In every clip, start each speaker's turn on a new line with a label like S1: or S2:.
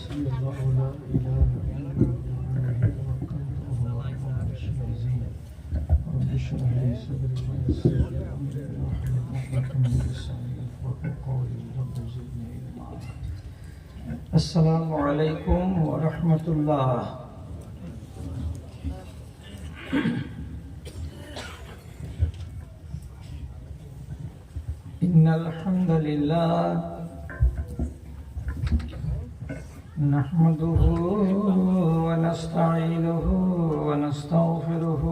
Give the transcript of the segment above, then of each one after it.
S1: حسبي الله لا إله إلا الله عليه توكلت وهو رب العرش العظيم رب اشرح لي صدري ويسر لي أمري واحلل عقدة من لساني يفقهوا قولي رب زدني علما. السلام عليكم ورحمة الله. إن الحمد لله نحمده ونستعينه ونستغفره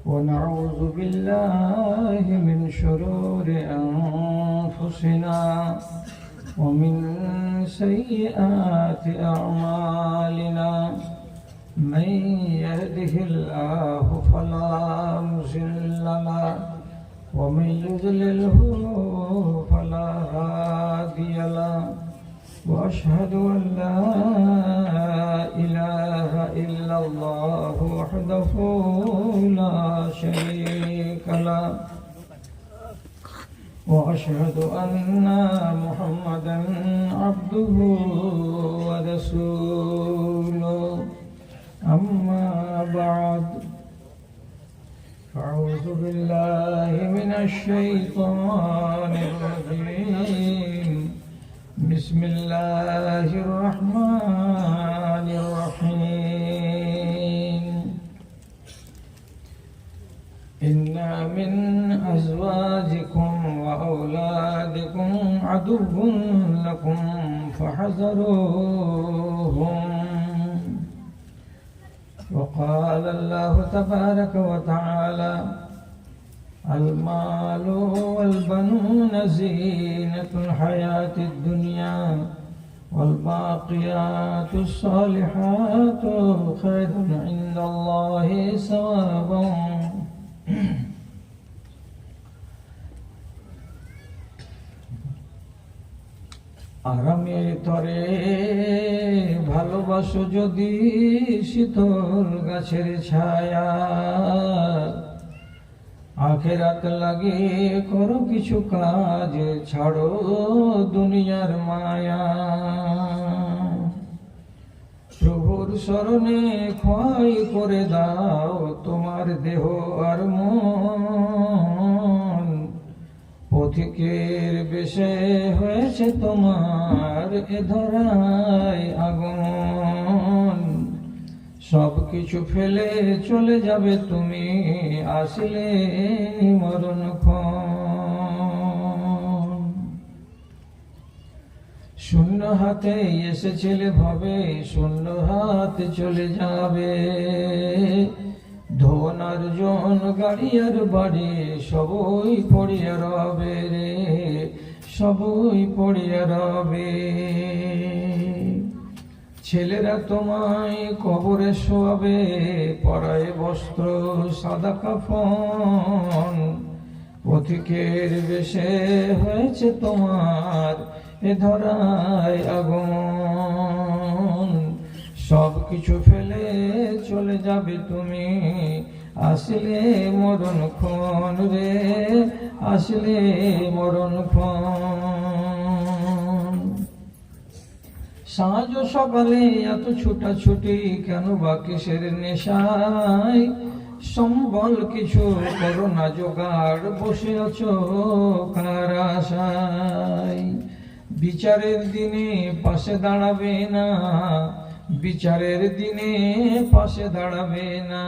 S1: ونعوذ بالله من شرور أنفسنا ومن سيئات أعمالنا من يهده الله فلا مضل له ومن يضلله فلا هادي له وأشهد أن لا إله إلا الله وحده لا شريك له وأشهد أن محمدا عبده ورسوله. أما بعد أعوذ بالله من الشيطان الرجيم. بسم الله الرحمن الرحيم. إن من أزواجكم وأولادكم عدو لكم فاحذروهم. وقال الله تبارك وتعالى المال والبنون زينة الحياة الدنيا والباقيات الصالحات خير عند الله ثوابا. আরামের তরে ভালোবাসো যদি শীতল গাছের ছায়া, আখেরাত লাগে করো কিছু কাজ, ছাড়ো দুনিয়ার মায়া। প্রভুর শরণে ক্ষয় করে দাও তোমার দেহ আর মন, পথিকের বেশে হয়েছে তোমার এ ধরায় আগমন। সব কিছু ফেলে চলে যাবে তুমি, আসলে মরণক্ষণ। শূন্য হাতে এসেছিলে ভাবে, শূন্য হাতে চলে যাবে। ধন অর্জন গাড়ি আর বাড়ি সবই পড়িয়া রবে রে, সবই পড়িয়া রবে। ছেলেরা তোমায় কবরে শোয়াবে, পরায় বস্ত্র সাদা কাফন। পথিকের বেশে হয়েছে তোমার এ ধরায় আগমন। সব কিছু ফেলে চলে যাবে তুমি, আসলে মরণক্ষণ রে, আসলে মরণক্ষণ। সাঁঝ সকালে এত ছুটাছুটি কেন বা কিসের নেশায়? সম্বল কিছু করো না জোগাড়, বসে আছো কার আশায়? বিচারের দিনে পাশে দাঁড়াবে না, বিচারের দিনে পাশে দাঁড়াবে না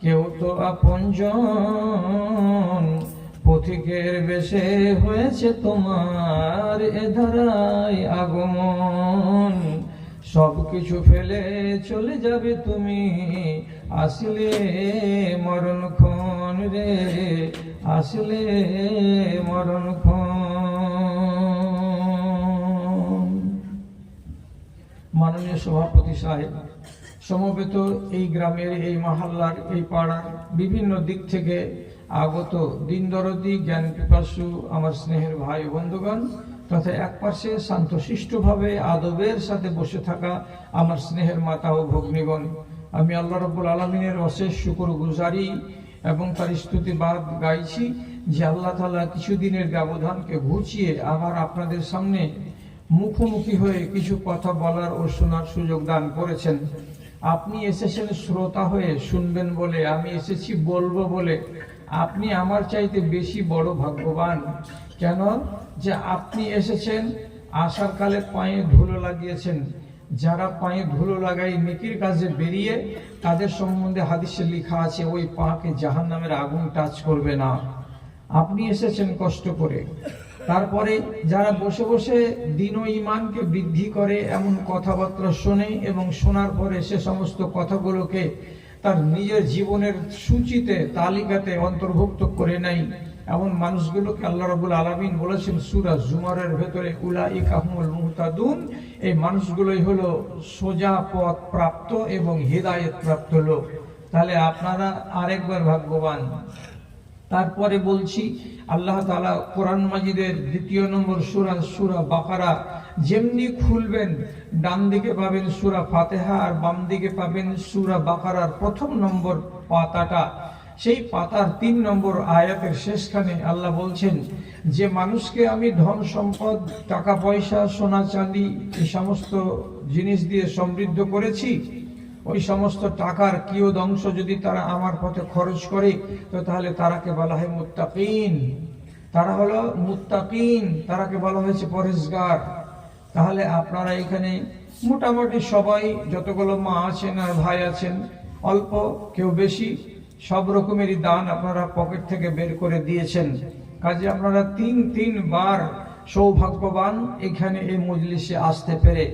S1: কেউ তো আপনজন। পথিকের বেশে হয়েছে তোমার এ ধারায় আগমন। সব কিছু ফেলে চলে যাবে তুমি, আসলে মরণক্ষণ রে, আসলে মরণক্ষণ। মাননীয় সভাপতি সাহেব, সমবেত এই গ্রামের, এই মহল্লার, এই পাড়ার বিভিন্ন দিক থেকে আগত দিন দরদি জ্ঞান পিপাসু আমার স্নেহের ভাই বন্ধুগণ, তথা একপাশে শান্তশিষ্টভাবে আদবের সাথে বসে থাকা আমার স্নেহের মাতা ও ভগ্নীগণ, আমি আল্লাহ রাব্বুল আলামিনের অশেষ শুকরগুজারি এবং তার স্তুতিবাদ গাইছি যে আল্লাহ তাআলা কিছুদিনের ব্যবধানকে ঘুচিয়ে আবার আপনাদের সামনে মুখোমুখি হয়ে কিছু কথা বলার ও শোনার সুযোগ দান করেছেন। আপনি এসেছেন শ্রোতা হয়ে শুনবেন বলে, আমি এসেছি বলবো বলে। আপনি আমার চাইতে বেশি বড় ভাগ্যবান। কেন? যে আপনি এসেছেন, আসার কালে পায়ে ধুলো লাগিয়েছেন। যারা পায়ে ধুলো লাগাই নেকির কাজে বেরিয়ে, তাদের সম্বন্ধে হাদিসে লেখা আছে ওই পাকে জাহান্নামের আগুন টাচ করবে না। আপনি এসেছেন কষ্ট করে। তারপরে যারা বসে বসে দ্বীন ও ঈমানকে বৃদ্ধি করে এমন কথাবার্তা শোনে এবং শোনার পরে সে সমস্ত কথাগুলোকে তার নিজের জীবনের সূচিতে তালিকাতে অন্তর্ভুক্ত করে নেয়, এমন মানুষগুলোকে আল্লাহ রাব্বুল আলামিন বলেছেন সূরা জুমারের ভেতরে, উলাইকা হুমুল মুহতাদুন, এই মানুষগুলোই হলো সোজা পথ প্রাপ্ত এবং হিদায়াত প্রাপ্ত লোক। তাহলে আপনারা আরেকবার ভাগ্যবান। তারপরে বলছি, আল্লাহ তাআলা কোরআন মাজিদের ২ নম্বর সূরা সূরা বাকারা যেমনি খুলবেন, ডান দিকে পাবেন সূরা ফাতিহা আর বাম দিকে পাবেন সূরা বাকারার ১ম নম্বর পাতাটা। সেই পাতার ৩ নম্বর আয়াতের শেষখানে আল্লাহ বলছেন যে মানুষকে আমি ধন সম্পদ, টাকা পয়সা, সোনা চাঁদি এই সমস্ত জিনিস দিয়ে সমৃদ্ধ করেছি, ওই সমস্ত টাকার কিয়দংশ যদি তারা আমার পথে খরচ করে তো তাহলে তারাকে বলা হয় মুত্তাকিন। তারা হলো মুত্তাকিন, তারাকে বলা হয়েছে পরহেজগার। তাহলে আপনারা এখানে মোটামুটি সবাই, যতগুলো মা আছেন আর ভাই আছেন, অল্প কেউ বেশি, সব রকমেরই দান আপনারা পকেট থেকে বের করে দিয়েছেন। কাজে আপনারা ৩ বার সৌভাগ্যবান এখানে এই মজলিসে আসতে পেরে।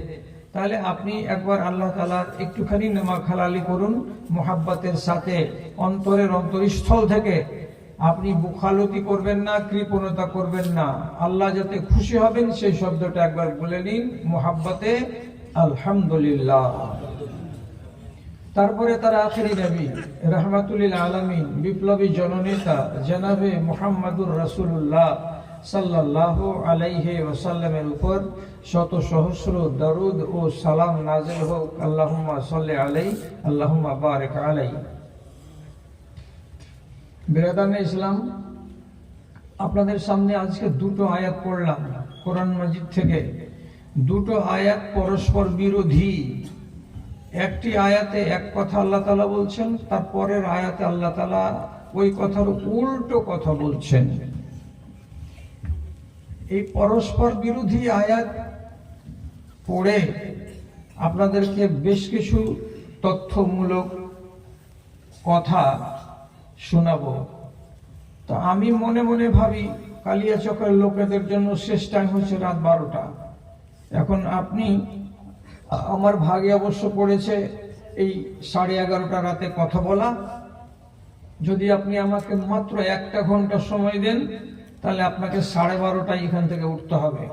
S1: তাহলে আপনি একবার আল্লাহ তাআলার একটুখানি নামা খালালি করুন মোহাব্বতের সাথে, অন্তরের অন্তরস্থল থেকে। আপনি বুখালতি করবেন না, কৃপণতা করবেন না। আল্লাহ যাতে খুশি হবেন সেই শব্দটা একবার বলে নিন মোহাব্বতে আলহামদুলিল্লাহ। তারপরে তার আখেরি নবী রাহমাতুল লিল আলামিন, বিপ্লবী জননেতা জনাবে মুহাম্মদুর রাসূলুল্লাহ সাল্লাল্লাহু আলাইহি ওয়াসাল্লামের উপর শত সহস্র দরুদ ও সালাম নাযিল হোক। আল্লাহুম্মা সাল্লি আলাইহি, আল্লাহুম্মা বারিক আলাইহি। বিরাদানে ইসলাম, আপনাদের সামনে আজকে 2টো আয়াত পড়লাম কোরআন মাজিদ থেকে। 2টো আয়াত পরস্পর বিরোধী। একটি আয়াতে এক কথা আল্লাহ তাআলা বলছেন, তারপরের আয়াতে আল্লাহ তাআলা ওই কথার উল্টো কথা বলছেন। এই পরস্পর বিরোধী আয়াত পড়ে আপনাদেরকে বেশ কিছু তথ্যমূলক কথা শোনাবো। তো আমি মনে মনে ভাবি, কালিয়াচকের লোকেদের জন্য শেষ টাইম হচ্ছে রাত 12টা। এখন আপনি, আমার ভাগে অবশ্য পড়েছে এই 11:30টা রাতে কথা বলা। যদি আপনি আমাকে মাত্র 1 ঘন্টা সময় দেন তাহলে আপনাকে 12:30টায় এখান থেকে উঠতে হবে।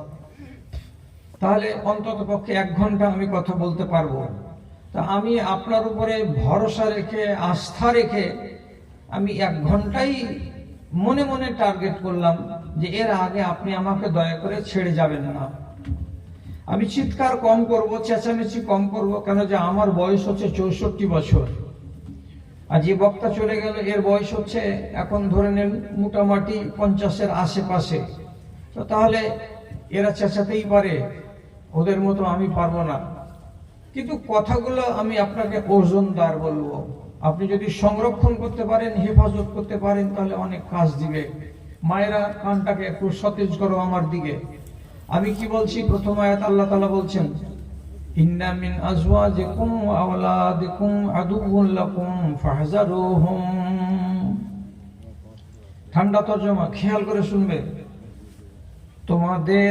S1: তাহলে অন্তত পক্ষে 1 ঘন্টা আমি কথা বলতে পারবো। তা আমি আপনার উপরে ভরসা রেখে, আস্থা রেখে আমি 1 ঘন্টাই মনে মনে টার্গেট করলাম যে এর আগে আপনি আমাকে দয়া করে ছেড়ে যাবেন না। আমি চিৎকার কম করব, চেঁচামেচি কম করব, কেন যে আমার বয়স হচ্ছে 64 বছর। আর যে বক্তা চলে গেল এর বয়স হচ্ছে এখন ধরে নেন মোটামুটি 50-এর আশেপাশে। তো তাহলে এরা চেঁচাতেই পারে, ওদের মতো আমি পারবো না। কিন্তু কথাগুলো আমি আপনাকে ওজনদার বলবো। আপনি যদি সংরক্ষণ করতে পারেন, হেফাজত করতে পারেন, তাহলে অনেক কাজ দিবে। মায়েরা কানটাকে একটু সতেজ করো আমার দিকে। আমি কি বলছি? প্রথম আয়াত আল্লাহ তাআলা বলছেন, ইন্না মিন আজওয়াজিকুম ওয়া আওলাদিকুম আদুউন লাকুম ফাহযারুহুম। ঠান্ডা তরজমা, খেয়াল করে শুনবে। তোমাদের